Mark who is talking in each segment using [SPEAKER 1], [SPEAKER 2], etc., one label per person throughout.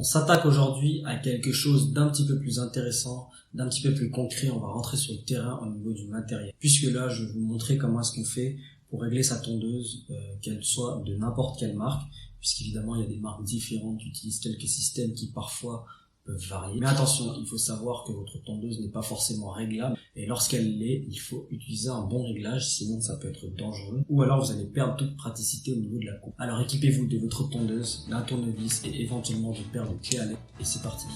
[SPEAKER 1] On s'attaque aujourd'hui à quelque chose d'un petit peu plus intéressant, d'un petit peu plus concret. On va rentrer sur le terrain au niveau du matériel. Puisque là, je vais vous montrer comment est-ce qu'on fait pour régler sa tondeuse, qu'elle soit de n'importe quelle marque. Puisqu'évidemment, il y a des marques différentes qui utilisent quelques systèmes qui parfois peuvent varier. Mais attention, il faut savoir que votre tondeuse n'est pas forcément réglable. Et lorsqu'elle l'est, il faut utiliser un bon réglage, sinon ça peut être dangereux. Ou alors vous allez perdre toute praticité au niveau de la coupe. Alors équipez-vous de votre tondeuse, d'un tournevis et éventuellement d'une paire de clés à lait. Et c'est parti.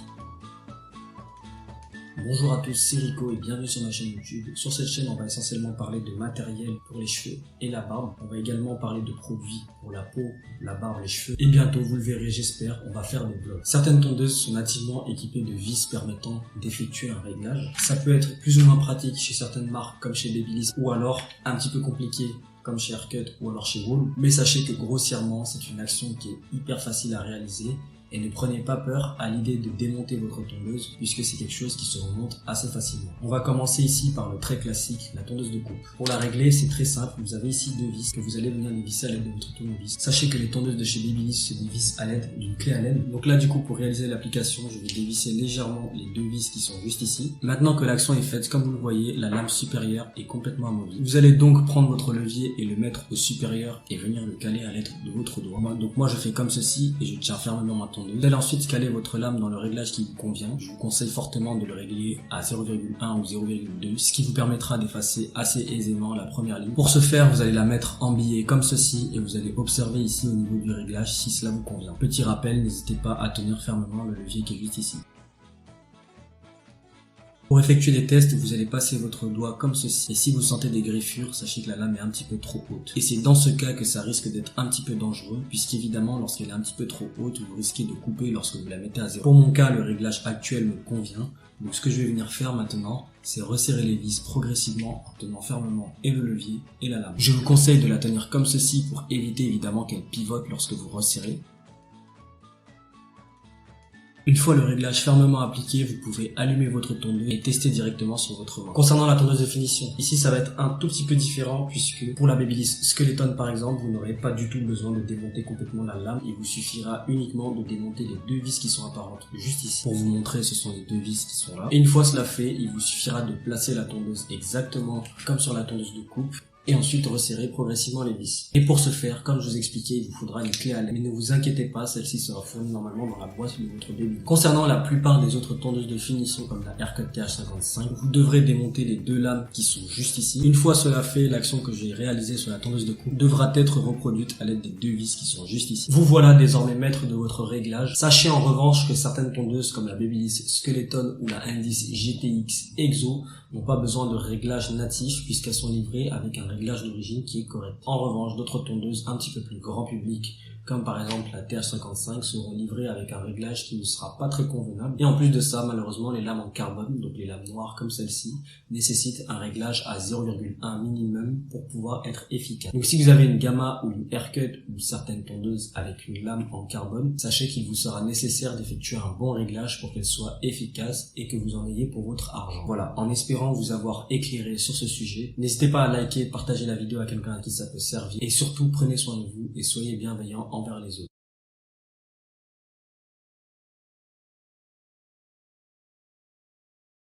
[SPEAKER 1] Bonjour à tous, c'est Rico et bienvenue sur ma chaîne YouTube. Sur cette chaîne, on va essentiellement parler de matériel pour les cheveux et la barbe. On va également parler de produits pour la peau, la barbe, les cheveux. Et bientôt, vous le verrez, j'espère, on va faire des vlogs. Certaines tondeuses sont nativement équipées de vis permettant d'effectuer un réglage. Ça peut être plus ou moins pratique chez certaines marques comme chez Babyliss ou alors un petit peu compliqué comme chez Haircut ou alors chez Wool. Mais sachez que grossièrement, c'est une action qui est hyper facile à réaliser. Et ne prenez pas peur à l'idée de démonter votre tondeuse puisque c'est quelque chose qui se remonte assez facilement. On va commencer ici par le très classique, la tondeuse de coupe. Pour la régler, c'est très simple. Vous avez ici deux vis que vous allez venir dévisser à l'aide de votre tournevis. Sachez que les tondeuses de chez Babyliss se dévissent à l'aide d'une clé à laine. Donc là, du coup, pour réaliser l'application, je vais dévisser légèrement les deux vis qui sont juste ici. Maintenant que l'action est faite, comme vous le voyez, la lame supérieure est complètement amovible. Vous allez donc prendre votre levier et le mettre au supérieur et venir le caler à l'aide de votre doigt. Donc moi, je fais comme ceci et je tiens fermement ma tondeuse. Vous allez ensuite caler votre lame dans le réglage qui vous convient. Je vous conseille fortement de le régler à 0,1 ou 0,2, ce qui vous permettra d'effacer assez aisément la première ligne. Pour ce faire, vous allez la mettre en billet comme ceci et vous allez observer ici au niveau du réglage si cela vous convient. Petit rappel, n'hésitez pas à tenir fermement le levier qui est juste ici. Pour effectuer des tests, vous allez passer votre doigt comme ceci. Et si vous sentez des griffures, sachez que la lame est un petit peu trop haute. Et c'est dans ce cas que ça risque d'être un petit peu dangereux, puisqu'évidemment, lorsqu'elle est un petit peu trop haute, vous risquez de couper lorsque vous la mettez à zéro. Pour mon cas, le réglage actuel me convient. Donc ce que je vais venir faire maintenant, c'est resserrer les vis progressivement en tenant fermement et le levier et la lame. Je vous conseille de la tenir comme ceci pour éviter évidemment qu'elle pivote lorsque vous resserrez. Une fois le réglage fermement appliqué, vous pouvez allumer votre tondeuse et tester directement sur votre main. Concernant la tondeuse de finition, ici ça va être un tout petit peu différent puisque pour la Babyliss Skeleton par exemple, vous n'aurez pas du tout besoin de démonter complètement la lame. Il vous suffira uniquement de démonter les deux vis qui sont apparentes juste ici. Pour vous montrer, ce sont les deux vis qui sont là. Et une fois cela fait, il vous suffira de placer la tondeuse exactement comme sur la tondeuse de coupe. Et ensuite resserrer progressivement les vis. Et pour ce faire, comme je vous expliquais, il vous faudra une clé à laine. Mais ne vous inquiétez pas, celle-ci sera fournie normalement dans la boîte de votre bébé. Concernant la plupart des autres tondeuses de finition comme la Haircut TH55, vous devrez démonter les deux lames qui sont juste ici. Une fois cela fait, l'action que j'ai réalisée sur la tondeuse de coupe devra être reproduite à l'aide des deux vis qui sont juste ici. Vous voilà désormais maître de votre réglage. Sachez en revanche que certaines tondeuses comme la Babyliss Skeleton ou la Indis GTX Exo n'ont pas besoin de réglage natif puisqu'elles sont livrées avec un réglage d'origine qui est correct. En revanche, d'autres tondeuses un petit peu plus grand public, comme par exemple la TH55, seront livrées avec un réglage qui ne sera pas très convenable. Et en plus de ça, malheureusement, les lames en carbone, donc les lames noires comme celle-ci, nécessitent un réglage à 0,1 minimum pour pouvoir être efficace. Donc si vous avez une Gamma ou une Haircut ou certaines tondeuses avec une lame en carbone, sachez qu'il vous sera nécessaire d'effectuer un bon réglage pour qu'elle soit efficace et que vous en ayez pour votre argent. Voilà, en espérant vous avoir éclairé sur ce sujet, n'hésitez pas à liker, partager la vidéo à quelqu'un à qui ça peut servir et surtout prenez soin de vous et soyez bienveillants envers les autres.